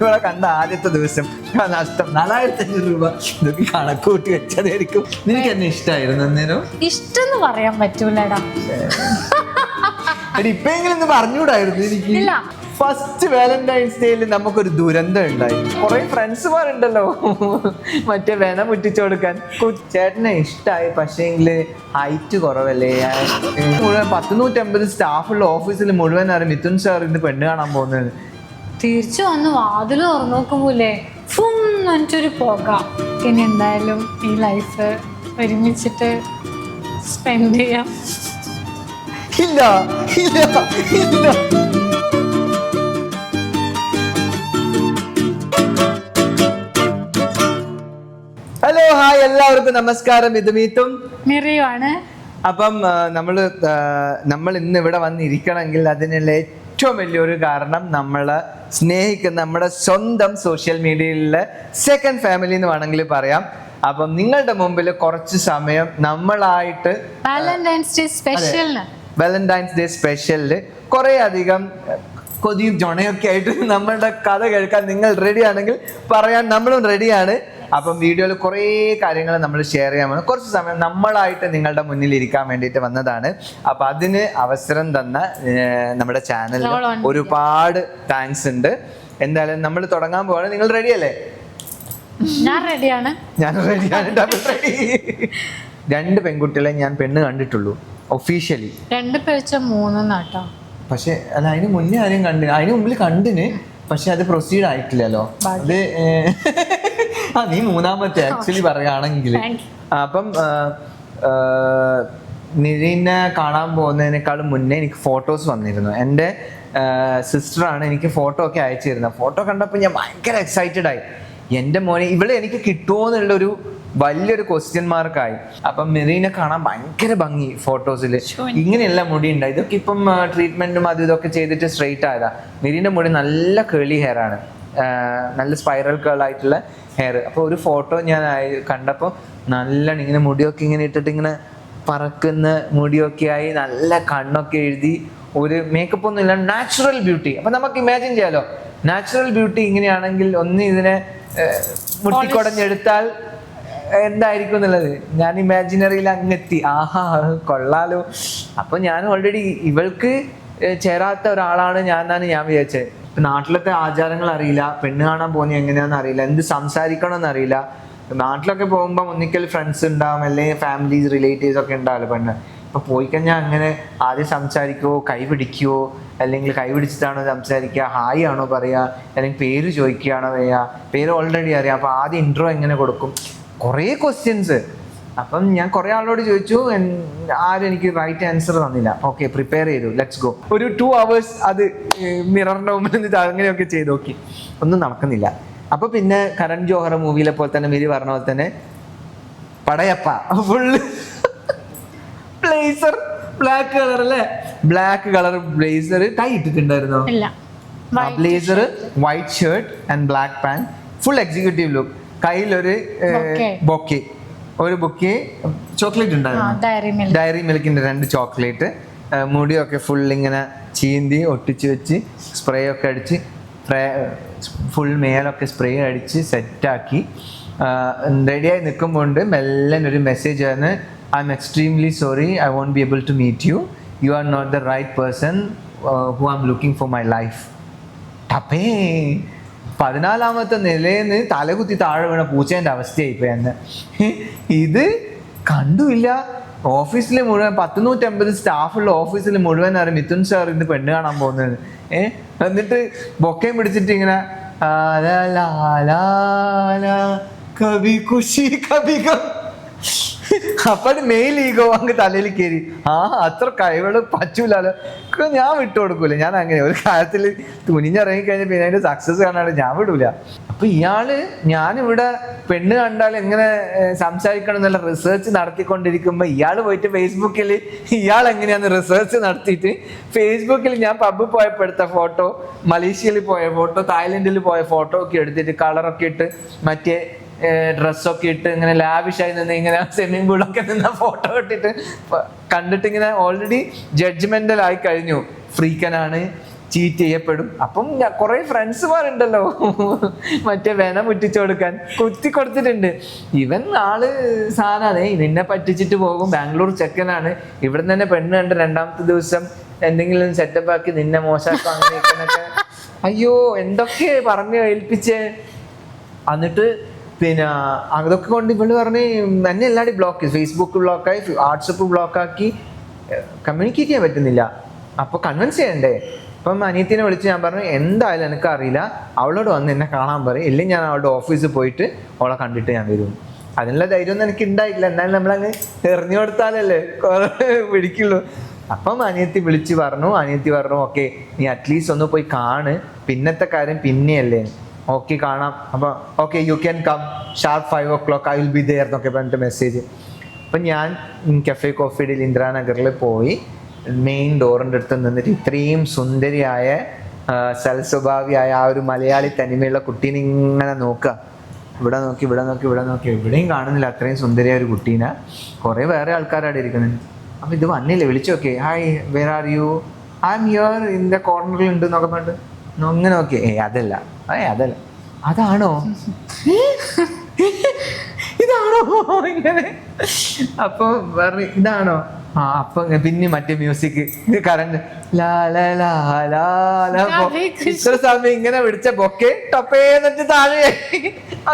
ഇവിടെ കണ്ട ആദ്യത്തെ ദിവസം നഷ്ടം 4500 രൂപ. ഇതൊക്കെ കണക്കൂട്ടി വെച്ചതായിരിക്കും. നിനക്ക് എന്നെ ഇഷ്ടമായിരുന്നു അന്നേരം? ഇഷ്ടം പറയാൻ പറ്റൂലടാ. ഇപ്പെങ്കിലും ഒന്ന് പറഞ്ഞുകൂടായിരുന്നു എനിക്ക്? ഇല്ല. ഫസ്റ്റ് വാലന്റൈൻസ് ഡേയിൽ നമുക്കൊരു ദുരന്തം ഉണ്ടായി. കുറെ ഫ്രണ്ട്സുമാരുണ്ടല്ലോ മറ്റേ വെന മുറ്റിച്ചു കൊടുക്കാൻ. ചേട്ടനെ ഇഷ്ടമായി, പക്ഷേങ്കില് ഹൈറ്റ് കുറവല്ലേ. മുഴുവൻ 150 സ്റ്റാഫുള്ള ഓഫീസിൽ മുഴുവൻ അറിയാം മിഥുൻ സാർ ഇന്ന് പെണ്ണ് കാണാൻ പോകുന്നത്. തിരിച്ചു വന്ന് വാതിൽ തുറന്നു നോക്കുമ്പോലേ ഫുള്ളൊരു പുക. ഇനി എന്തായാലും ഈ ലൈഫ് ഒരുമിച്ചിട്ട് സ്പെൻഡ് ചെയ്യാം. ഇല്ല ഇല്ല ഇല്ല. ഹലോ ഹായ് എല്ലാവർക്കും നമസ്കാരം. ഇത് മീത്തും മിറിയുമാണ്. അപ്പം നമ്മൾ ഇന്ന് ഇവിടെ വന്നിരിക്കണമെങ്കിൽ അതിനുള്ള ഏറ്റവും വലിയൊരു കാരണം നമ്മളെ സ്നേഹിക്കുന്ന നമ്മുടെ സ്വന്തം സോഷ്യൽ മീഡിയയിലെ സെക്കൻഡ് ഫാമിലി എന്ന് വേണമെങ്കിൽ പറയാം. അപ്പം നിങ്ങളുടെ മുമ്പിൽ കുറച്ച് സമയം നമ്മളായിട്ട് വാലന്റൈൻസ് ഡേ സ്പെഷ്യലില് കുറെ അധികം കൊതിയും ജൊണയൊക്കെ ആയിട്ട് നമ്മളുടെ കഥ കേൾക്കാൻ നിങ്ങൾ റെഡി ആണെങ്കിൽ പറയാൻ നമ്മളും റെഡിയാണ്. അപ്പം വീഡിയോയിൽ കുറേ കാര്യങ്ങൾ നമ്മൾ ഷെയർ ചെയ്യാൻ വേണം. കുറച്ച് സമയം നമ്മളായിട്ട് നിങ്ങളുടെ മുന്നിൽ ഇരിക്കാൻ വേണ്ടിയിട്ട് വന്നതാണ്. അപ്പം അതിന് അവസരം തന്ന നമ്മുടെ ചാനലിൽ ഒരുപാട് താങ്ക്സ് ഉണ്ട്. എന്തായാലും നമ്മൾ തുടങ്ങാൻ പോവാണ്. നിങ്ങൾ റെഡിയല്ലേ? ഞാൻ റെഡിയാണ്. Double ready. 2 പെൺകുട്ടികളെ ഞാൻ പെണ്ണ് കണ്ടിട്ടുള്ളൂ ഒഫീഷ്യലി. 2 പേച്ച 3 നാട്ടോ. പക്ഷെ അല്ല, അതിന് മുന്നേ ആരെയും കണ്ടിന്, അതിന് മുമ്പിൽ കണ്ടിന്, പക്ഷെ അത് പ്രൊസീഡ് ആയിട്ടില്ലല്ലോ. അത് നീ മൂന്നാമത്തെ ആക്ച്വലി പറയുകയാണെങ്കിൽ. അപ്പം നിരീനെ കാണാൻ പോകുന്നതിനേക്കാളും മുന്നേ എനിക്ക് ഫോട്ടോസ് വന്നിരുന്നു. എൻ്റെ സിസ്റ്ററാണ് എനിക്ക് ഫോട്ടോ ഒക്കെ അയച്ചു തരുന്നത്. ഫോട്ടോ കണ്ടപ്പോൾ ഞാൻ ഭയങ്കര എക്സൈറ്റഡ് ആയി. എൻ്റെ മോനെ ഇവളെ എനിക്ക് കിട്ടുമോ എന്നുള്ളൊരു വലിയൊരു ക്വസ്റ്റ്യൻ മാർക്കായി. അപ്പം മെറീനെ കാണാൻ ഭയങ്കര ഭംഗി ഫോട്ടോസിൽ. ഇങ്ങനെയല്ല മുടി ഉണ്ടായി. ഇതൊക്കെ ഇപ്പം ട്രീറ്റ്മെന്റും അതും ഇതൊക്കെ ചെയ്തിട്ട് സ്ട്രെയിറ്റ് ആയതാ. മെറീൻ്റെ മുടി നല്ല കേളി ഹെയർ ആണ്, നല്ല സ്പൈറൽ കേൾ ആയിട്ടുള്ള ഹെയർ. അപ്പോൾ ഒരു ഫോട്ടോ ഞാൻ കണ്ടപ്പോൾ നല്ലോണം ഇങ്ങനെ മുടിയൊക്കെ ഇങ്ങനെ ഇട്ടിട്ട് ഇങ്ങനെ പറക്കുന്ന മുടിയൊക്കെ ആയി, നല്ല കണ്ണൊക്കെ എഴുതി, ഒരു മേക്കപ്പ് ഒന്നും ഇല്ല, നാച്ചുറൽ ബ്യൂട്ടി. അപ്പം നമുക്ക് ഇമാജിൻ ചെയ്യാലോ, നാച്ചുറൽ ബ്യൂട്ടി ഇങ്ങനെയാണെങ്കിൽ ഒന്ന് ഇതിനെ മുട്ടിക്കൊടഞ്ഞെടുത്താൽ എന്തായിരിക്കും എന്നുള്ളത് ഞാൻ ഇമാജിനറിയിൽ അങ്ങെത്തി. ആഹാ കൊള്ളാലോ. അപ്പൊ ഞാൻ ഓൾറെഡി ഇവൾക്ക് ചേരാത്ത ഒരാളാണ് ഞാൻ വിചാരിച്ചത്. ഇപ്പൊ നാട്ടിലത്തെ ആചാരങ്ങൾ അറിയില്ല, പെണ്ണ് കാണാൻ പോകുന്നത് എങ്ങനെയാന്ന് അറിയില്ല, എന്ത് സംസാരിക്കണമെന്ന് അറിയില്ല. നാട്ടിലൊക്കെ പോകുമ്പോൾ ഒന്നിക്കൽ ഫ്രണ്ട്സ് ഉണ്ടാവും, അല്ലെങ്കിൽ ഫാമിലീസ് റിലേറ്റീവ്സ് ഒക്കെ ഉണ്ടാവില്ല പെണ്ണ്. ഇപ്പൊ പോയി കഴിഞ്ഞാൽ അങ്ങനെ ആദ്യം സംസാരിക്കുവോ, കൈ പിടിക്കുവോ, അല്ലെങ്കിൽ കൈ പിടിച്ചിട്ടാണോ സംസാരിക്കുക, ഹായ് ആണോ പറയുക, അല്ലെങ്കിൽ പേര് ചോദിക്കുകയാണോ പറയുക. പേര് ഓൾറെഡി അറിയാം, അപ്പൊ ആദ്യം ഇൻട്രോ എങ്ങനെ കൊടുക്കും, കുറേ ക്വസ്റ്റ്യൻസ്. അപ്പം ഞാൻ കുറേ ആളോട് ചോദിച്ചു, ആരും എനിക്ക് റൈറ്റ് ആൻസർ തന്നില്ല. ഓക്കെ, പ്രിപ്പയർ ചെയ്തു, ലെറ്റ്സ് ഗോ. ഒരു 2 hours അത് മിററിന്റെ മുമ്പിൽ നിന്നിട്ട് അങ്ങനെയൊക്കെ ചെയ്ത് നോക്കി, ഒന്നും നടക്കുന്നില്ല. അപ്പൊ പിന്നെ കരൺ ജോഹർ മൂവിയിലെ പോലെ തന്നെ മിരി പറഞ്ഞ പോലെ തന്നെ Padayappa full blazer, black colour അല്ലേ, ബ്ലാക്ക് കളർ ബ്ലേസർ. ടൈ ഇട്ടിട്ടുണ്ടായിരുന്നോ? Blazer, white shirt and black pant, full executive look. കയ്യിലൊരു ബൊക്കെ, ഒരു ബൊക്കെ ചോക്ലേറ്റ് ഉണ്ടായിരുന്നു, ഡയറി മിൽക്കിന്റെ 2 ചോക്ലേറ്റ്. മുടിയൊക്കെ ഫുൾ ഇങ്ങനെ ചീന്തി ഒട്ടിച്ച് വെച്ച് സ്പ്രേ ഒക്കെ അടിച്ച്, ഫുൾ മേലൊക്കെ സ്പ്രേ അടിച്ച് സെറ്റാക്കി റെഡിയായി നിൽക്കുമ്പോൾ മെല്ലെ ഒരു മെസ്സേജ് ആണ്, I'm extremely sorry, I won't be able to meet you, you are not the right person who I'm looking for my life. ടപ്പേ 14ാമത്തെ നിലയിൽ തലകുത്തി താഴെ വീണ പൂച്ചേൻ്റെ അവസ്ഥയായിപ്പോയി എന്ന്. ഇത് കണ്ടുമില്ല. ഓഫീസിൽ മുഴുവൻ 150 സ്റ്റാഫുള്ള ഓഫീസിൽ മുഴുവൻ അറിയാം മിഥുൻ സാർ ഇന്ന് പെണ്ണ് കാണാൻ പോകുന്നത്. എന്നിട്ട് ബൊക്കയും പിടിച്ചിട്ട് ഇങ്ങനെ കബി ഖുഷി കബി ഗം. അപ്പഴ് മെയിൽ ഈഗോ അങ്ങ് തലയിൽ കയറി. അത്ര കഴിവുകൾ പറ്റൂലല്ലോ, ഞാൻ വിട്ടുകൊടുക്കൂല. ഞാൻ അങ്ങനെ ഒരു കാര്യത്തിൽ തുനിഞ്ഞിറങ്ങിക്കഴിഞ്ഞ പിന്നെ അതിന്റെ സക്സസ് കാണാണ്ട് ഞാൻ വിടൂല. അപ്പൊ ഞാനിവിടെ പെണ്ണ് കണ്ടാൽ എങ്ങനെ സംസാരിക്കണം എന്നുള്ള റിസർച്ച് നടത്തിക്കൊണ്ടിരിക്കുമ്പോ ഇയാള് പോയിട്ട് ഫേസ്ബുക്കിൽ ഇയാൾ എങ്ങനെയാന്ന് റിസർച്ച് നടത്തിയിട്ട് ഫേസ്ബുക്കിൽ ഞാൻ പബ്ബിൽ പോയപ്പോ എടുത്ത ഫോട്ടോ, മലേഷ്യയിൽ പോയ ഫോട്ടോ, തായ്ലൻഡിൽ പോയ ഫോട്ടോ ഒക്കെ എടുത്തിട്ട് കളറൊക്കെ ഇട്ട് മറ്റേ ഡ്രസ്സൊക്കെ ഇട്ട് ഇങ്ങനെ ലാവിഷായി നിന്ന് ഇങ്ങനെ സ്വിമ്മിംഗ് പൂളൊക്കെ നിന്ന ഫോട്ടോ ഇട്ടിട്ട് കണ്ടിട്ട് ഇങ്ങനെ ഓൾറെഡി ജഡ്ജ്മെന്റൽ ആയി കഴിഞ്ഞു. ഫ്രീക്കനാണ്, ചീറ്റ് ചെയ്യപ്പെടും. അപ്പം കുറെ ഫ്രണ്ട്സുമാരുണ്ടല്ലോ മറ്റേ വെന മുറ്റിച്ചു കൊടുക്കാൻ കുത്തി കൊടുത്തിട്ടുണ്ട്. ഇവൻ ആള് സാധനമാണ്, നിന്നെ പറ്റിച്ചിട്ട് പോകും. ബാംഗ്ലൂർ ചെക്കനാണ്, ഇവിടെ തന്നെ പെണ്ണ് കണ്ട് രണ്ടാമത്തെ ദിവസം എന്തെങ്കിലും സെറ്റപ്പ് ആക്കി നിന്നെ മോശമാക്കും അങ്ങനെയൊക്കെ. അയ്യോ എന്തൊക്കെ പറഞ്ഞു ഏൽപ്പിച്ചേ. എന്നിട്ട് പിന്നെ അതൊക്കെ കൊണ്ട് ഇവള് പറഞ്ഞ് എന്നെ എല്ലാവരും ബ്ലോക്ക് ചെയ്തു. ഫേസ്ബുക്ക് ബ്ലോക്കായി, വാട്സപ്പ് ബ്ലോക്കാക്കി, കമ്മ്യൂണിക്കേറ്റ് ചെയ്യാൻ പറ്റുന്നില്ല. അപ്പോൾ കൺവിൻസ് ചെയ്യണ്ടേ. അപ്പം അനിയത്തിനെ വിളിച്ച് ഞാൻ പറഞ്ഞു എന്തായാലും എനിക്കറിയില്ല, അവളോട് വന്ന് എന്നെ കാണാൻ പറയും, ഇല്ലെങ്കിൽ ഞാൻ അവളുടെ ഓഫീസിൽ പോയിട്ട് അവളെ കണ്ടിട്ട് ഞാൻ വരും. അതിനുള്ള ധൈര്യമൊന്നും എനിക്ക് ഉണ്ടായിട്ടില്ല. എന്നാലും നമ്മളങ്ങ് എറിഞ്ഞു കൊടുത്താലല്ലേ കുറെ പിടിക്കുള്ളൂ. അപ്പം അനിയത്തി വിളിച്ച് പറഞ്ഞു, അനിയത്തി പറഞ്ഞു ഓക്കെ നീ അറ്റ്ലീസ്റ്റ് ഒന്ന് പോയി കാണ്, പിന്നത്തെ കാര്യം പിന്നെയല്ലേ. ഓക്കെ കാണാം. അപ്പം okay you can come sharp 5 o'clock I will be there എന്നൊക്കെ പറഞ്ഞിട്ട് മെസ്സേജ്. അപ്പം ഞാൻ കഫേ കോഫി ഡേയിൽ ഇന്ദിരാനഗറിൽ പോയി മെയിൻ ഡോറിൻ്റെ അടുത്ത് നിന്നിട്ട് ഇത്രയും സുന്ദരിയായ സൽസ്വഭാവിയായ ആ ഒരു മലയാളി തനിമയുള്ള കുട്ടീനെ ഇങ്ങനെ നോക്കുക. ഇവിടെ നോക്കി ഇവിടെ നോക്കി ഇവിടെ നോക്കി, എവിടെയും കാണുന്നില്ല അത്രയും സുന്ദരിയായ ഒരു കുട്ടീനെ. കുറേ വേറെ ആൾക്കാരവിടെ ഇരിക്കുന്നുണ്ട്. അപ്പം ഇത് വന്നില്ലേ, വിളിച്ചു നോക്കി, hi where are you, I'm here in the കോർണറിൽ ഉണ്ട് എന്നൊക്കെ പറഞ്ഞിട്ട് അങ്ങനെ നോക്കി. അതല്ല അതല്ല അതാണോ ഇതാണോ ഇങ്ങനെ. അപ്പൊ പറഞ്ഞു ഇതാണോ, ആ അപ്പൊ പിന്നെ മറ്റേ മ്യൂസിക് കറണ്ട് ഇത്ര സമയം ഇങ്ങനെ പിടിച്ച ബൊക്കെ ടപ്പേന്നിട്ട് താഴെ.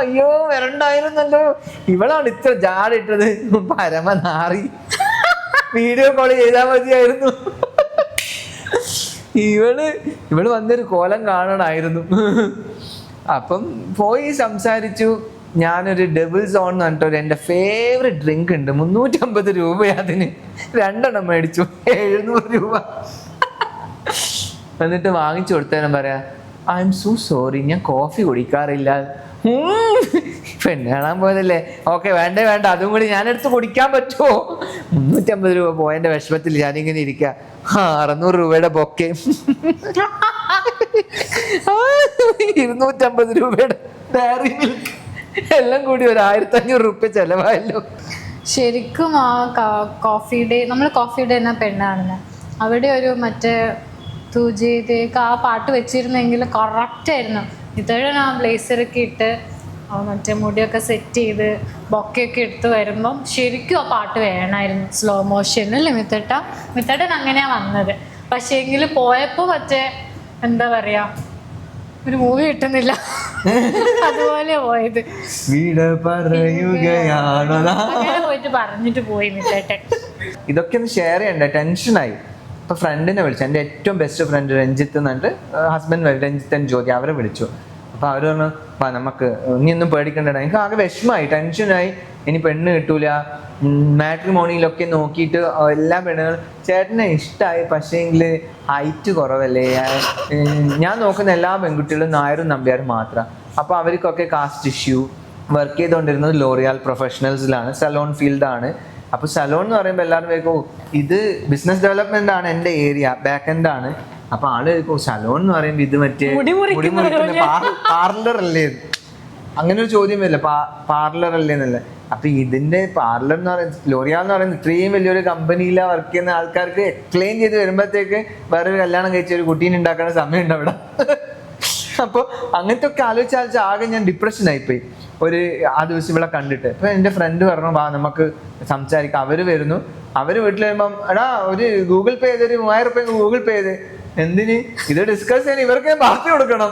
അയ്യോ വരണ്ടായിരുന്നല്ലോ. ഇവളാണ് ഇത്ര ജാടിട്ടത്, പരമനാറി. വീഡിയോ കോൾ ചെയ്താൽ മതിയായിരുന്നു. ഇവള് വന്നൊരു കോലം കാണണമായിരുന്നു. അപ്പം പോയി സംസാരിച്ചു. ഞാനൊരു ഡബിൾ സോൺ എന്ന് പറഞ്ഞിട്ട് എൻ്റെ ഫേവറേറ്റ് ഡ്രിങ്ക് ഉണ്ട്, 350 രൂപ. അതിന് 2 എണ്ണം മേടിച്ചു, 700 രൂപ. എന്നിട്ട് വാങ്ങിച്ചു കൊടുത്തേനും പറയാ ഐ എം സോ സോറി, ഞാൻ കോഫി കുടിക്കാറില്ല. പെണ്ണ് കാണാൻ പോയതല്ലേ, ഓക്കെ വേണ്ട അതും കൂടി ഞാനെടുത്ത് കുടിക്കാൻ പറ്റുമോ. 350 രൂപ പോയതിൻ്റെ വിഷമത്തിൽ ഞാനിങ്ങനെ ഇരിക്കുക. 600 രൂപയുടെ ബൊക്കെ, 250 രൂപയുടെ ഡയറി മിൽക്ക്, എല്ലാം കൂടി ഒരു 1500 രൂപ ചെലവായല്ലോ. ശരിക്കും ആ കോഫി ഡേ, നമ്മൾ കോഫി ഡേ എന്ന പെണ്ണാണെന്ന് അവിടെ ഒരു മറ്റേ തുജേതേക്ക് ആ പാട്ട് വെച്ചിരുന്നെങ്കിൽ കറക്റ്റായിരുന്നു. ഇതോടെ ആ ബ്ലേസറൊക്കെ ഇട്ട് മറ്റേ മുടിയൊക്കെ സെറ്റ് ചെയ്ത് ബൊക്കെയൊക്കെ എടുത്ത് വരുമ്പം ശരിക്കും ആ പാട്ട് വേണമായിരുന്നു, സ്ലോ മോഷനിൽ. മിത്തേട്ടൻ അങ്ങനെയാണ് വന്നത്. പക്ഷേ എങ്കിൽ പോയപ്പോൾ മറ്റേ എന്താ പറയാ, ഒരു മൂവി കിട്ടുന്നില്ല, അതുപോലെ പോയത്. അങ്ങനെ പോയിട്ട് പറഞ്ഞിട്ട് പോയി മിത്തേട്ടൻ. ഇതൊക്കെ ഒന്ന് ഷെയർ ചെയ്യണ്ടേ, ടെൻഷനായി. ഇപ്പൊ ഫ്രണ്ടിനെ വിളിച്ചു, എൻ്റെ ഏറ്റവും ബെസ്റ്റ് ഫ്രണ്ട് രഞ്ജിത്ത് എന്നിട്ട് ഹസ്ബൻഡ് രഞ്ജിത്ത് ആൻഡ് ജ്യോതി, അവരെ വിളിച്ചു. അപ്പൊ അവര് പറഞ്ഞു നമുക്ക് ഇനിയൊന്നും പേടിക്കണ്ട. എനിക്ക് ആകെ വിഷമായി, ടെൻഷനായി. ഇനി പെണ്ണ് കിട്ടൂല. മാട്രിമോണിയിലൊക്കെ നോക്കിയിട്ട് എല്ലാ പെണ്ണുകളും ചേട്ടനെ ഇഷ്ടമായി, പക്ഷേങ്കിൽ ഹൈറ്റ് കുറവല്ലേ. ഞാൻ നോക്കുന്ന എല്ലാ പെൺകുട്ടികളും നായരും നമ്പ്യാരും മാത്രം. അപ്പോൾ അവർക്കൊക്കെ കാസ്റ്റ് ഇഷ്യൂ. വർക്ക് ചെയ്തുകൊണ്ടിരുന്നത് ലോറിയാൽ പ്രൊഫഷണൽസിലാണ്, സലോൺ ഫീൽഡാണ്. അപ്പോൾ സലോൺ എന്ന് പറയുമ്പോൾ എല്ലാവരും കേൾക്കും ഇത് ബിസിനസ് ഡെവലപ്മെന്റ് ആണ്, എൻ്റെ ഏരിയ ബാക്ക് എൻഡ് ആണ്. അപ്പൊ ആള് കേൾക്കും സലോൺ എന്ന് പറയുമ്പോൾ ഇത് മറ്റേ പാർലർ അല്ലേ, അങ്ങനെ ഒരു ചോദ്യം വരില്ല, പാർലർ അല്ലേ എന്നല്ലേ. അപ്പൊ ഇതിന്റെ പാർലർ എന്ന് പറയുന്നത് ലോറിയാൽ എന്ന് പറയുന്നത് ഇത്രയും വലിയൊരു കമ്പനിയിലാണ് വർക്ക് ചെയ്യുന്ന ആൾക്കാർക്ക് എക്സ്പ്ലെയിൻ ചെയ്ത് വരുമ്പോഴത്തേക്ക് വേറൊരു കല്യാണം കഴിച്ച ഒരു കുട്ടീനെ ഉണ്ടാക്കുന്ന സമയമുണ്ട് അവിടെ. അപ്പോൾ അങ്ങനത്തെ ഒക്കെ ആലോചിച്ചാൽ ആകെ ഞാൻ ഡിപ്രഷൻ ആയിപ്പോയി ആ ദിവസം ഇവിടെ കണ്ടിട്ട്. അപ്പൊ എൻ്റെ ഫ്രണ്ട് പറഞ്ഞു നമുക്ക് സംസാരിക്കാം. അവര് വരുന്നു, അവര് വീട്ടിൽ വരുമ്പം എടാ ഒരു ഗൂഗിൾ പേ ചെയ്ത്, ഒരു 3000 രൂപ ഗൂഗിൾ പേ ചെയ്ത്. എന്തിന്? ഇത് ഡിസ്കസ് ചെയ്യാൻ ഇവർക്ക് ബാക്കി കൊടുക്കണം.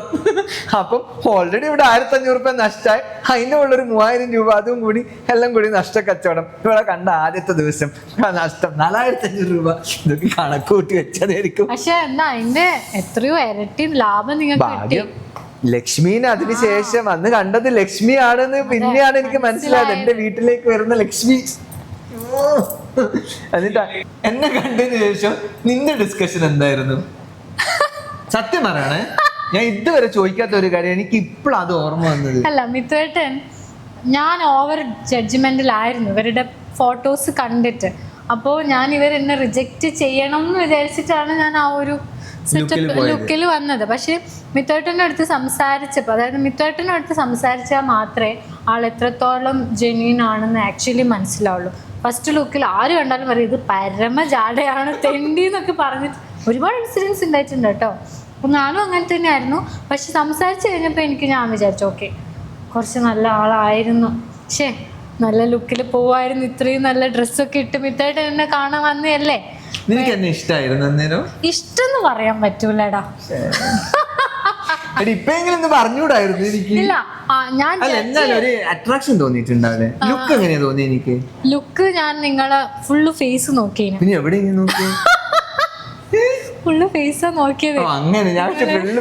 അപ്പം ഓൾറെഡി ഇവിടെ 1500 രൂപ നഷ്ടമായി, അതിൻ്റെ ഉള്ളൊരു 3000 രൂപ അതും കൂടി എല്ലാം കൂടി നഷ്ടക്കച്ചവടം. ഇവിടെ കണ്ട ആദ്യത്തെ ദിവസം നഷ്ടം 4500 രൂപ. ഇതൊക്കെ കണക്കൂട്ടി വെച്ചതായിരിക്കും. പക്ഷെ എന്നാ അതിന്റെ എത്രയോ ഇരട്ടി ലാഭം നിങ്ങൾക്ക്. ലക്ഷ്മീനെ അതിനുശേഷം അന്ന് കണ്ടത് ലക്ഷ്മി ആണെന്ന് പിന്നെയാണ് എനിക്ക് മനസ്സിലായത്. എന്റെ വീട്ടിലേക്ക് വരുന്ന ലക്ഷ്മി. എന്നിട്ടാ എന്നെ കണ്ടതിന് ശേഷം നിന്റെ ഡിസ്കഷൻ എന്തായിരുന്നു? സത്യം പറയണേ, ഞാൻ ഇതുവരെ ചോദിക്കാത്ത ഒരു കാര്യം എനിക്ക് ഇപ്പോഴും അത് ഓർമ്മ വന്നത്. അല്ല മിത്തുവേട്ടൻ, ഞാൻ ഓവർ ജഡ്ജ്മെന്റിലായിരുന്നു ഇവരുടെ ഫോട്ടോസ് കണ്ടിട്ട്. അപ്പോൾ ഞാൻ ഇവരെന്നെ റിജക്റ്റ് ചെയ്യണം എന്ന് വിചാരിച്ചിട്ടാണ് ഞാൻ ആ ഒരു ലുക്കിൽ വന്നത്. പക്ഷെ മിത്തുവേട്ടൻ്റെ അടുത്ത് സംസാരിച്ചപ്പോൾ, അതായത് മിത്തുവേട്ടൻ്റെ അടുത്ത് സംസാരിച്ചാൽ മാത്രമേ ആൾ എത്രത്തോളം ജെന്യൂൻ ആണെന്ന് ആക്ച്വലി മനസ്സിലാവുള്ളൂ. ഫസ്റ്റ് ലുക്കിൽ ആര് കണ്ടാലും പറയും ഇത് പരമ ജാടയാണ്, തെണ്ടി എന്നൊക്കെ പറഞ്ഞിട്ട് ഒരുപാട് ഇൻസിഡൻസ് ഉണ്ടായിട്ടുണ്ട് കേട്ടോ. ഞാനും അങ്ങനെ തന്നെയായിരുന്നു. പക്ഷെ സംസാരിച്ച് കഴിഞ്ഞപ്പോൾ ഞാൻ വിചാരിച്ചു ഓക്കെ കുറച്ച് നല്ല ആളായിരുന്നു, പക്ഷേ നല്ല ലുക്കിൽ പോവായിരുന്നു, ഇത്രയും നല്ല ഡ്രസ്സൊക്കെ ഇട്ട് മിത്തായിട്ട് എന്നെ കാണാൻ വന്നതല്ലേ. നിനക്ക് എന്നെ ഇഷ്ടമായിരുന്നു അന്നേരം? ഇഷ്ടം പറയാൻ പറ്റൂലടാ. ഇപ്പെങ്കിലും പറഞ്ഞൂടായിരുന്നു എനിക്ക്. ഇല്ല ഞാൻ എന്നാലും ഒരു അട്രാക്ഷൻ തോന്നിയിട്ടുണ്ടാവില്ലേ? ലുക്ക് എങ്ങനെയാ തോന്നി എനിക്ക്? ലുക്ക് ഞാൻ നിങ്ങളെ ഫുള്ള് ഫേസ് നോക്കിയേനെ. പിന്നെ എവിടെ നോക്കി? ഫുള്ള് ഫേസ് നോക്കിയത്. അങ്ങനെ ഞാൻ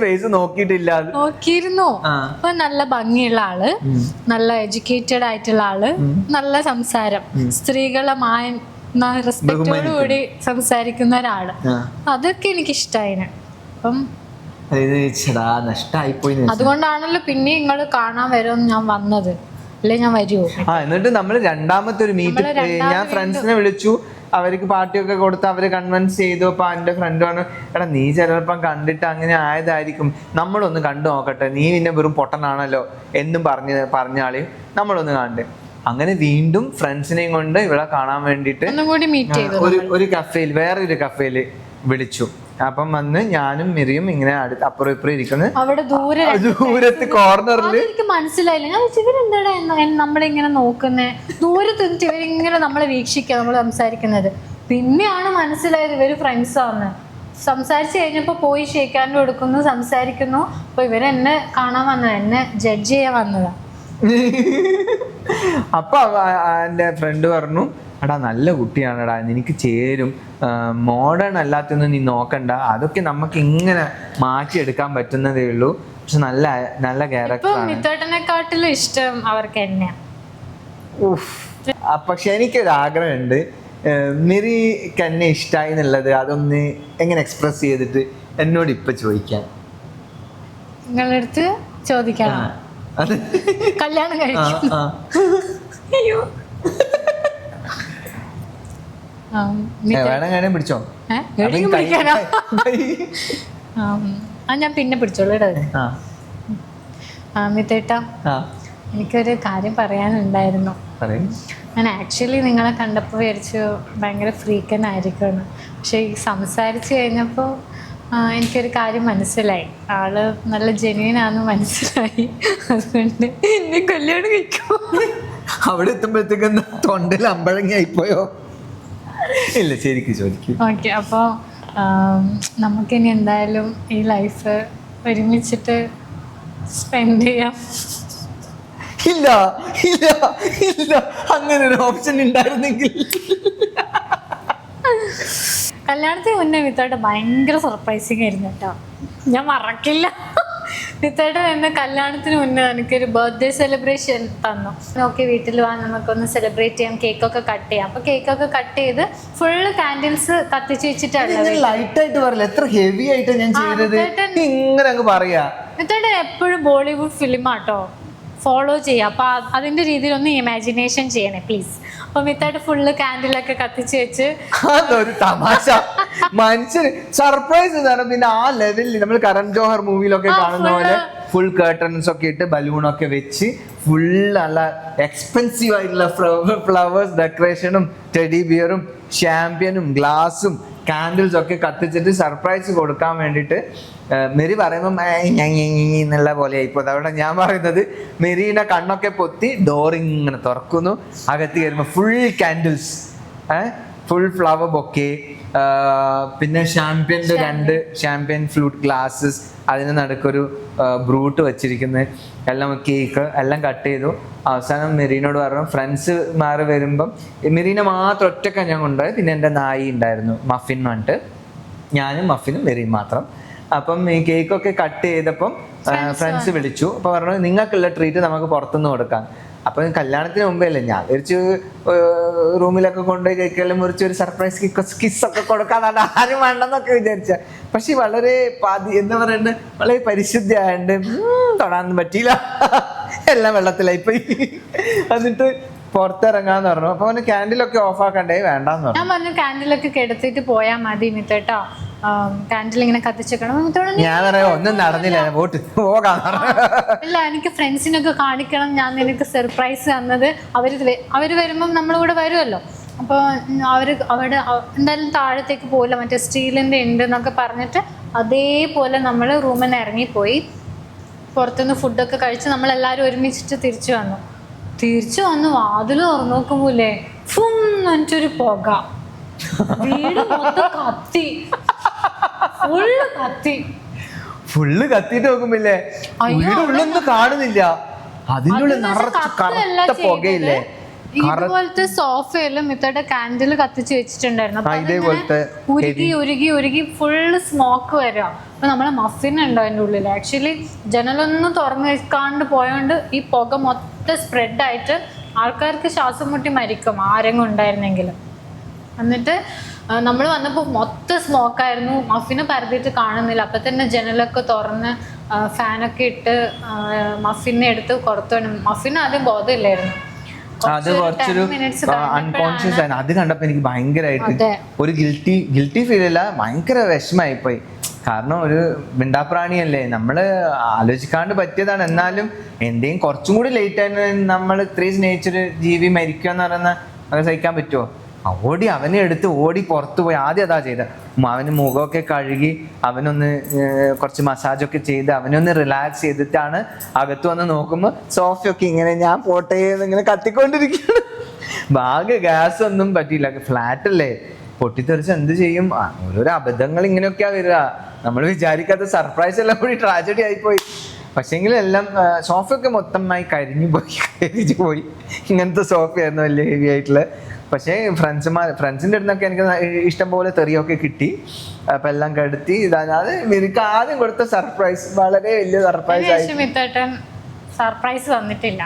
ഫേസ് നോക്കിയിട്ടില്ല. നോക്കിയിരുന്നു. അപ്പൊ നല്ല ഭംഗിയുള്ള ആള്, നല്ല എഡ്യൂക്കേറ്റഡ് ആയിട്ടുള്ള ആള്, നല്ല സംസാരം, സ്ത്രീകളെ റെസ്പെക്റ്റോടു കൂടി സംസാരിക്കുന്ന ഒരാള്, അതൊക്കെ എനിക്ക് ഇഷ്ടായിന്. അപ്പം അതുകൊണ്ടാണല്ലോ പിന്നെ നിങ്ങള് കാണാൻ വരുമെന്ന് ഞാൻ വന്നത്, അല്ലെ ഞാൻ വരുമോ? എന്നിട്ട് നമ്മള് രണ്ടാമത്തെ ഒരു മീറ്റ് ഞാൻ ഫ്രണ്ട്സിനെ വിളിച്ചു, അവർക്ക് പാർട്ടിയൊക്കെ കൊടുത്ത് അവര് കൺവിൻസ് ചെയ്തു. അപ്പൊ എന്റെ ഫ്രണ്ട് പറഞ്ഞു, എടാ നീ ചിലപ്പം കണ്ടിട്ട് അങ്ങനെ ആയതായിരിക്കും, നമ്മളൊന്ന് കണ്ടു നോക്കട്ടെ, നീ പിന്നെ വെറും പൊട്ടനാണല്ലോ എന്നും പറഞ്ഞാളി, നമ്മളൊന്ന് കണ്ട്. അങ്ങനെ വീണ്ടും ഫ്രണ്ട്സിനെയും കൊണ്ട് ഇവിടെ കാണാൻ വേണ്ടിട്ട് ഒരു കഫേയിൽ, വേറൊരു കഫേയില് വിളിച്ചു. അപ്പം വന്ന് ഞാനും മിറിയും ഇങ്ങനെ അപ്പുറം ഇപ്പുറം ഇരിക്കുന്നത്, അവിടെ ദൂരത്ത് കോർണറിൽ. എനിക്ക് മനസ്സിലായില്ല, ഞാൻ ഇവരെന്താടാ നമ്മളിങ്ങനെ നോക്കുന്നേ, ദൂരത്ത് ഇവരിങ്ങനെ നമ്മളെ വീക്ഷിക്കുക, നമ്മൾ സംസാരിക്കുന്നത്. പിന്നെയാണ് മനസ്സിലായത് ഇവര് ഫ്രണ്ട്സ് ആണ്. സംസാരിച്ച് കഴിഞ്ഞപ്പോ പോയി ഷേക്കാൻ്റെ കൊടുക്കുന്നു, സംസാരിക്കുന്നു. അപ്പൊ ഇവരെന്നെ കാണാൻ വന്നത്, എന്നെ ജഡ്ജ് ചെയ്യാൻ വന്നതാ. അപ്പൊ എന്റെ ഫ്രണ്ട് പറഞ്ഞു, എടാ നല്ല കുട്ടിയാണെടാ, നിനക്ക് ചേരും, മോഡേൺ അല്ലാത്തൊന്നും നീ നോക്കണ്ട, അതൊക്കെ നമുക്ക് ഇങ്ങനെ മാറ്റിയെടുക്കാൻ പറ്റുന്നതേ ഉള്ളൂ, പക്ഷെ നല്ല നല്ല ക്യാരക്ടർ ഇഷ്ടം അവർക്ക് എന്നെയാ. പക്ഷെ എനിക്കൊരു ആഗ്രഹമുണ്ട്, മിറിക്ക് എന്നെ ഇഷ്ടമായി എന്നുള്ളത് അതൊന്ന് എങ്ങനെ എക്സ്പ്രസ് ചെയ്തിട്ട് എന്നോട് ഇപ്പൊ ചോദിക്കാൻ. നിങ്ങളുടെ അടുത്ത് ചോദിക്കണം, കല്യാണം കഴിക്കും. അയ്യോ പിടിച്ചോ? ഞാൻ പിന്നെ പിടിച്ചോളൂ. മിത്തേട്ടാ, എനിക്കൊരു കാര്യം പറയാനുണ്ടായിരുന്നു. ഞാൻ ആക്ച്വലി നിങ്ങളെ കണ്ടപ്പോൾ വിചാരിച്ചു ഭയങ്കര ഫ്രീക്കനായിരിക്കുമെന്ന്. പക്ഷെ ഈ സംസാരിച്ച് കഴിഞ്ഞപ്പോൾ എനിക്കൊരു കാര്യം മനസ്സിലായി, ആള് നല്ല ജെന്യൂനാന്ന് മനസ്സിലായി. അതുകൊണ്ട് എന്നെ കല്യാണം കഴിക്കുമോ? അവിടെ എത്തുമ്പോഴത്തേക്കും തൊണ്ടയിൽ അമ്പഴങ്ങി ആയിപ്പോയോ? ഇല്ല, ശരിക്കും ചോദിക്കും. ഓക്കെ, അപ്പോൾ നമുക്കിനി എന്തായാലും ഈ ലൈഫ് ഒരുമിച്ചിട്ട് സ്പെൻഡ് ചെയ്യാം. ഇല്ല ഇല്ല ഇല്ല, അങ്ങനെ ഒരു ഓപ്ഷൻ ഉണ്ടായിരുന്നെങ്കിൽ. കല്യാണത്തിന് മുന്നേ വിത്തോട്ട് ഭയങ്കര സർപ്രൈസിങ് ആയിരുന്നു കേട്ടോ, ഞാൻ മറക്കില്ല. വിത്തോട്ട് എന്നെ കല്യാണത്തിന് മുന്നേ എനിക്കൊരു ബർത്ത്ഡേ സെലിബ്രേഷൻ തന്നു. ഓക്കെ, വീട്ടിൽ വാ, നമുക്കൊന്ന് സെലിബ്രേറ്റ് ചെയ്യാം, കേക്കൊക്കെ കട്ട് ചെയ്യാം. അപ്പൊ കേക്കൊക്കെ കട്ട് ചെയ്ത് ഫുള്ള് കാൻഡിൽസ് കത്തിച്ച് വെച്ചിട്ടാണ്. ലൈറ്റ് ആയിട്ട് പറയില്ല, എത്ര ഹെവി ആയിട്ട് ഞാൻ ചെയ്തത്. ഇങ്ങനെ അങ്ങ് പറയാ. വിത്തോട്ട് എപ്പോഴും ബോളിവുഡ് ഫിലിമാട്ടോ ഫോളോ ചെയ്യുക. അപ്പൊ അതിന്റെ രീതിയിൽ ഒന്ന് ഇമാജിനേഷൻ ചെയ്യണേ പ്ലീസ്. അപ്പൊ മിത്തായിട്ട് ഫുള്ള് കാൻഡിലൊക്കെ കത്തിച്ച് വെച്ച് അതൊരു തമാശ. മനുഷ്യന് സർപ്രൈസ് തരാം. പിന്നെ ആ ലെവലിൽ നമ്മൾ കരൺ ജോഹർ മൂവിയിലൊക്കെ കാണുന്ന പോലെ ഫുൾ കേർട്ടൻസ് ഒക്കെ ഇട്ട് ബലൂണൊക്കെ വെച്ച് ഫുൾ നല്ല എക്സ്പെൻസീവ് ആയിട്ടുള്ള ഫ്ലവേഴ്സ് ഡെക്കറേഷനും ടെഡി ബിയറും ഷാമ്പ്യനും ഗ്ലാസും കാൻഡിൽസ് ഒക്കെ കത്തിച്ചിട്ട് സർപ്രൈസ് കൊടുക്കാൻ വേണ്ടിയിട്ട് മെറി പറയുമ്പോൾ എന്നുള്ള പോലെ ആയിപ്പോ. അവിടെ ഞാൻ പറയുന്നത് മെറീനെ കണ്ണൊക്കെ പൊത്തി ഡോറിങ്ങനെ തുറക്കുന്നു, അകത്ത് കയറുമ്പോൾ full candles, full flower bouquet, പിന്നെ ഷാമ്പ്യൻ്റെ 2 ഷാമ്പ്യൻ ഫ്ലൂട്ട് ഗ്ലാസ്സസ്, അതിന് നടുക്കൊരു ബ്രൂട്ട് വെച്ചിരിക്കുന്നത്, എല്ലാം കേക്ക് എല്ലാം കട്ട് ചെയ്തു. അവസാനം മെറീനോട് പറഞ്ഞു, ഫ്രണ്ട്സ് മാറി വരുമ്പം മെറീനെ മാത്രം ഒറ്റയ്ക്കാണ് ഞാൻ കൊണ്ടുപോയത്. പിന്നെ എൻ്റെ നായി ഉണ്ടായിരുന്നു മഫിൻ പറഞ്ഞിട്ട്, ഞാനും മഫിനും മെറീൻ മാത്രം. അപ്പം ഈ കേക്കൊക്കെ കട്ട് ചെയ്തപ്പം ഫ്രണ്ട്സ് വിളിച്ചു. അപ്പോൾ പറഞ്ഞു, നിങ്ങൾക്കുള്ള ട്രീറ്റ് നമുക്ക് പുറത്തുനിന്ന് കൊടുക്കാം. അപ്പം കല്യാണത്തിന് മുമ്പേ അല്ലേ, ഞാൻ വിചാരിച്ചു റൂമിലൊക്കെ കൊണ്ടുപോയി കേക്കെല്ലാം മുറിച്ച് ഒരു സർപ്രൈസ് കിസ്സൊക്കെ കൊടുക്കാന്നാണ്, ആരും വേണ്ടെന്നൊക്കെ വിചാരിച്ച. പക്ഷെ വളരെ എന്താ പറയണ്ടത്, വളരെ പരിശുദ്ധിയായതുകൊണ്ട് തൊടാനൊന്നും പറ്റിയില്ല, എല്ലാം വെള്ളത്തിലായിപ്പോയി. എന്നിട്ട് പുറത്തിറങ്ങാന്ന് പറഞ്ഞു. അപ്പൊ അവന് ക്യാൻഡിലൊക്കെ ഓഫ് ആക്കണ്ടേ, വേണ്ടാന്ന് പറഞ്ഞു. ഞാൻ പറഞ്ഞു ക്യാൻഡിലൊക്കെ കെടുത്തിട്ട് പോയാൽ മതി മിത്തേട്ടോ, ക്യാൻഡിൽ ഇങ്ങനെ കത്തിച്ചേക്കണം. ഞാൻ പറയാ ഒന്നും നടന്നില്ല, പോട്ട് പോകാൻ. ഇല്ല, എനിക്ക് ഫ്രണ്ട്സിനൊക്കെ കാണിക്കണം, ഞാൻ നിനക്ക് സർപ്രൈസ് തന്നത്. അവര് വരുമ്പം നമ്മളിവിടെ വരുമല്ലോ, അപ്പോൾ അവിടെ എന്തായാലും താഴത്തേക്ക് പോകില്ല, മറ്റേ സ്റ്റീലിൻ്റെ ഉണ്ട് എന്നൊക്കെ പറഞ്ഞിട്ട് അതേപോലെ നമ്മൾ റൂമിൽ നിന്ന് ഇറങ്ങിപ്പോയി. പുറത്തുനിന്ന് ഫുഡൊക്കെ കഴിച്ച് നമ്മളെല്ലാവരും ഒരുമിച്ചിട്ട് തിരിച്ചു വന്നു വാതിൽ തുറന്നു നോക്കുമ്പോലേ എന്നിട്ടൊരു പുക, വീട് മൊത്തം കത്തി, ഫുള്ള് കത്തിയിട്ട് നോക്കുമ്പില്ലേ വീട് ഉള്ളൊന്നും കാണുന്നില്ല, അതിൻ്റെ ഉള്ളിൽ നിറച്ച് കറുത്ത പുകയില്ലേ. ഇതുപോലത്തെ സോഫയിലും ഇത്തടെ കാൻഡിൽ കത്തിച്ച് വെച്ചിട്ടുണ്ടായിരുന്നു. അപ്പൊ ഉരുകി ഫുള്ള് സ്മോക്ക് വരിക. അപ്പൊ നമ്മളെ മഫിൻ ഉണ്ടോ അതിൻ്റെ ഉള്ളിൽ. ആക്ച്വലി ജനലൊന്നും തുറന്നു വെക്കാണ്ട് പോയോണ്ട് ഈ പുക മൊത്തം സ്പ്രെഡ് ആയിട്ട് ആൾക്കാർക്ക് ശ്വാസം മുട്ടി മരിക്കും ആരെങ്കിലും ഉണ്ടായിരുന്നെങ്കിലും. എന്നിട്ട് നമ്മൾ വന്നപ്പോൾ മൊത്തം സ്മോക്കായിരുന്നു, മഫിനെ പരതിയിട്ട് കാണുന്നില്ല. അപ്പം തന്നെ ജനലൊക്കെ തുറന്ന് ഫാനൊക്കെ ഇട്ട് മഫിനെ എടുത്ത് പുറത്തു വേണം. മഫിന് ആദ്യം ബോധമില്ലായിരുന്നു, അത് കുറച്ചൊരു അൺകോൺഷ്യസ് ആയിരുന്നു. അത് കണ്ടപ്പോ എനിക്ക് ഭയങ്കരമായിട്ട് ഒരു ഗിൽറ്റി ഫീൽ അല്ല, ഭയങ്കര വിഷമായി പോയി. കാരണം ഒരു മിണ്ടാപ്രാണിയല്ലേ, നമ്മള് ആലോചിക്കാണ്ട് പറ്റിയതാണ്. എന്നാലും എന്തെങ്കിലും കുറച്ചും കൂടി ലേറ്റ് ആയിട്ട് നമ്മൾ ഇത്രയും സ്നേഹിച്ചൊരു ജീവി മരിക്കുക എന്ന് പറയുന്ന അത് സഹിക്കാൻ പറ്റുമോ? അവനെ എടുത്ത് പുറത്തു പോയി. ആദ്യം അതാ ചെയ്ത, അവന് മുഖമൊക്കെ കഴുകി അവനൊന്ന് കുറച്ച് മസാജൊക്കെ ചെയ്ത് അവനൊന്ന് റിലാക്സ് ചെയ്തിട്ടാണ് അകത്ത് വന്ന് നോക്കുമ്പോൾ സോഫയൊക്കെ ഇങ്ങനെ ഞാൻ പോട്ടെ ഇങ്ങനെ കത്തിക്കൊണ്ടിരിക്കുകയാണ്. ബാഗ് ഗ്യാസ് ഒന്നും പറ്റിയില്ല, ഫ്ലാറ്റ് അല്ലേ, പൊട്ടിത്തെറിച്ച് എന്ത് ചെയ്യും? ഓരോരോ അബദ്ധങ്ങൾ ഇങ്ങനെയൊക്കെയാ വരിക. നമ്മൾ വിചാരിക്കാത്ത സർപ്രൈസ് എല്ലാം കൂടി ട്രാജഡി ആയിപ്പോയി. പക്ഷേങ്കിലും എല്ലാം സോഫയൊക്കെ മൊത്തമായി കരിഞ്ഞു പോയി. ഇങ്ങനത്തെ സോഫയായിരുന്നു വലിയ ഹെവി ആയിട്ടുള്ള. പക്ഷേ ഫ്രണ്ട്സിൻ്റെ അടുത്തൊക്കെ എനിക്ക് ഇഷ്ടംപോലെ തെറിയൊക്കെ കിട്ടി. അപ്പം എല്ലാം കെടുത്തി അത് എനിക്ക് ആദ്യം കൊടുത്ത സർപ്രൈസ് വളരെ വലിയ സർപ്രൈസ് ആയി. സർപ്രൈസ് തന്നിട്ടില്ല,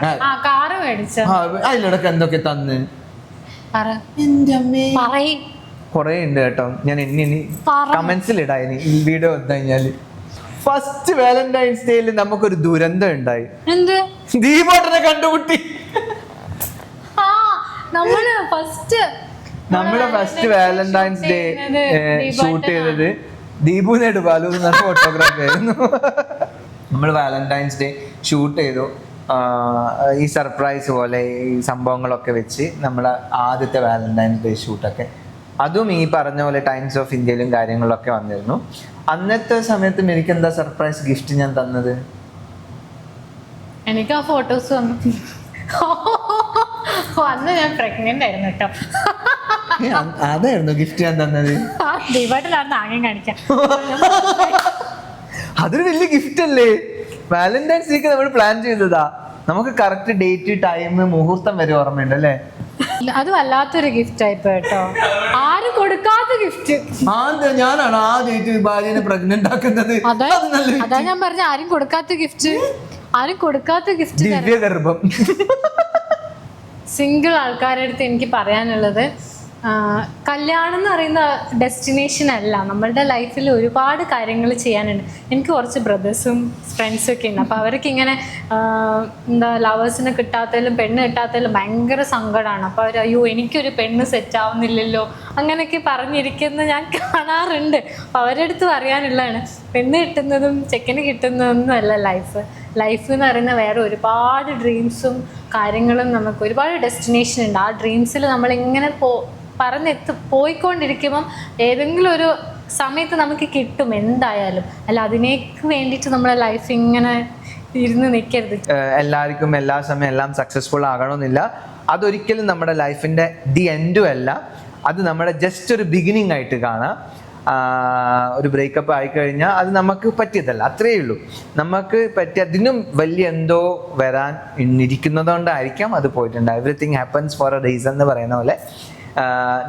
കാറ് മേടിച്ചു. അതിലിടക്ക് എന്തൊക്കെ തന്ന് കൊറേ ഉണ്ട് കേട്ടോ. ഞാൻ ഇനി കമന്റ്സിൽ ഇടാ ഇനി ഈ വീഡിയോ വന്നു കഴിഞ്ഞാല്. ഫസ്റ്റ് വാലന്റൈൻസ് ഡേയിൽ നമുക്കൊരു ദുരന്തം ഉണ്ടായി. ദീപോട്ടനെ കണ്ടുമുട്ടി. നമ്മുടെ ഫസ്റ്റ് വാലന്റൈൻസ് ഡേ ഷൂട്ട് ചെയ്തത് ദീപുനേട് ബാലു എന്ന ഫോട്ടോഗ്രാഫി ആയിരുന്നു. നമ്മൾ വാലന്റൈൻസ് ഡേ ഷൂട്ട് ചെയ്തു. ഈ സർപ്രൈസ് പോലെ ഈ സംഭവങ്ങളൊക്കെ വെച്ച് നമ്മളെ ആദ്യത്തെ വാലന്റൈൻസ് ഡേ ഷൂട്ടൊക്കെ, അതും ഈ പറഞ്ഞ പോലെ ടൈംസ് ഓഫ് ഇന്ത്യയിലും കാര്യങ്ങളിലൊക്കെ വന്നിരുന്നു. അന്നത്തെ സമയത്ത് എനിക്ക് എന്താ സർപ്രൈസ് ഗിഫ്റ്റ് ഞാൻ തന്നത്? എനിക്ക് ആ ഫോട്ടോസ് വന്നു. അന്ന് ഞാൻ പ്രഗ്നന്റ് ആയിരുന്നു കേട്ടോ. അതായിരുന്നു ഗിഫ്റ്റ് ഞാൻ തന്നത്. ദീപാട്ടിലാണ് ആംഗ്യം കാണിക്കാം. അതൊരു വലിയ ഗിഫ്റ്റ് അല്ലേ? വാലന്റൈൻസ് ഡേക്ക് നമ്മൾ പ്ലാൻ ചെയ്തതാ. നമുക്ക് കറക്റ്റ് ഡേറ്റ് ടൈം മുഹൂർത്തം വരെ ഓർമ്മയുണ്ട് അല്ലേ? അത് വല്ലാത്തൊരു ഗിഫ്റ്റ് ആയിപ്പോ കേട്ടോ, ആരും കൊടുക്കാത്ത ഗിഫ്റ്റ്. ഞാനാണ് ആദ്യമായിട്ട് ഭാര്യനെ പ്രഗ്നന്റ് ആക്കുന്നത്. അതാ ഞാൻ പറഞ്ഞ ആരും കൊടുക്കാത്ത ഗിഫ്റ്റ്. ദിവ്യഗർഭം. സിംഗിൾ ആൾക്കാരുടെ അടുത്ത് എനിക്ക് പറയാനുള്ളത്, കല്യാണം എന്ന് പറയുന്ന ഡെസ്റ്റിനേഷൻ അല്ല. നമ്മളുടെ ലൈഫിൽ ഒരുപാട് കാര്യങ്ങൾ ചെയ്യാനുണ്ട്. എനിക്ക് കുറച്ച് ബ്രദേഴ്സും ഫ്രണ്ട്സും ഒക്കെ ഉണ്ട്. അപ്പോൾ അവർക്ക് ഇങ്ങനെ ലവേഴ്സിനെ കിട്ടാത്തതിലും പെണ്ണ് കിട്ടാത്തതിലും ഭയങ്കര സങ്കടമാണ്. അപ്പോൾ അവർ അയ്യോ എനിക്കൊരു പെണ്ണ് സെറ്റ് ആവുന്നില്ലല്ലോ അങ്ങനെയൊക്കെ പറഞ്ഞിരിക്കുന്നത് ഞാൻ കാണാറുണ്ട്. അപ്പോൾ അവരുടെ അടുത്ത് പറയാനുള്ളതാണ്, പെണ്ണ് കിട്ടുന്നതും ചെക്കന് കിട്ടുന്നതൊന്നും അല്ല ലൈഫ് എന്ന് പറയുന്ന വേറെ ഒരുപാട് ഡ്രീംസും കാര്യങ്ങളും, നമുക്ക് ഒരുപാട് ഡെസ്റ്റിനേഷൻ ഉണ്ട്. ആ ഡ്രീംസിൽ നമ്മളിങ്ങനെ പോയിക്കൊണ്ടിരിക്കുമ്പം ഏതെങ്കിലും ഒരു സമയത്ത് നമുക്ക് കിട്ടും എന്തായാലും. അല്ല അതിനേക്ക് വേണ്ടിയിട്ട് നമ്മളെ ലൈഫ് ഇങ്ങനെ ഇരുന്ന് നിൽക്കരുത്. എല്ലാവർക്കും എല്ലാ സമയം എല്ലാം സക്സസ്ഫുൾ ആകണമെന്നില്ല. അതൊരിക്കലും നമ്മുടെ ലൈഫിൻ്റെ ദി എൻഡും അല്ല. അത് നമ്മുടെ ജസ്റ്റ് ഒരു ബിഗിനിങ് ആയിട്ട് കാണാം. ഒരു ബ്രേക്കപ്പ് ആയിക്കഴിഞ്ഞാൽ അത് നമുക്ക് പറ്റിയതല്ല, അത്രയേ ഉള്ളൂ. നമുക്ക് അതിനും വലിയ എന്തോ വരാൻ ഇരിക്കുന്നതുകൊണ്ടായിരിക്കാം അത് പോയിട്ടുണ്ട്. Everything happens four A reason എന്ന് പറയുന്ന പോലെ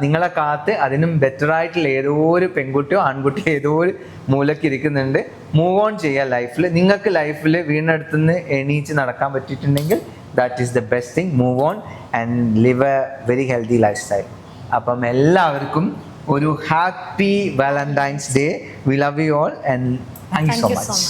നിങ്ങളെ കാത്ത് അതിനും ബെറ്റർ ആയിട്ടുള്ള ഏതോ ഒരു പെൺകുട്ടിയോ ആൺകുട്ടിയോ ഏതോ ഒരു മൂലക്ക് ഇരിക്കുന്നുണ്ട്. മൂവ് ഓൺ ചെയ്യുക ലൈഫിൽ. നിങ്ങൾക്ക് ലൈഫിൽ വീടിനടുത്തുനിന്ന് എണീച്ച് നടക്കാൻ പറ്റിയിട്ടുണ്ടെങ്കിൽ that is the best thing. Move on and live a very healthy life style. അപ്പം എല്ലാവർക്കും ഒരു happy Valentine's day. We love you all and thank you so much.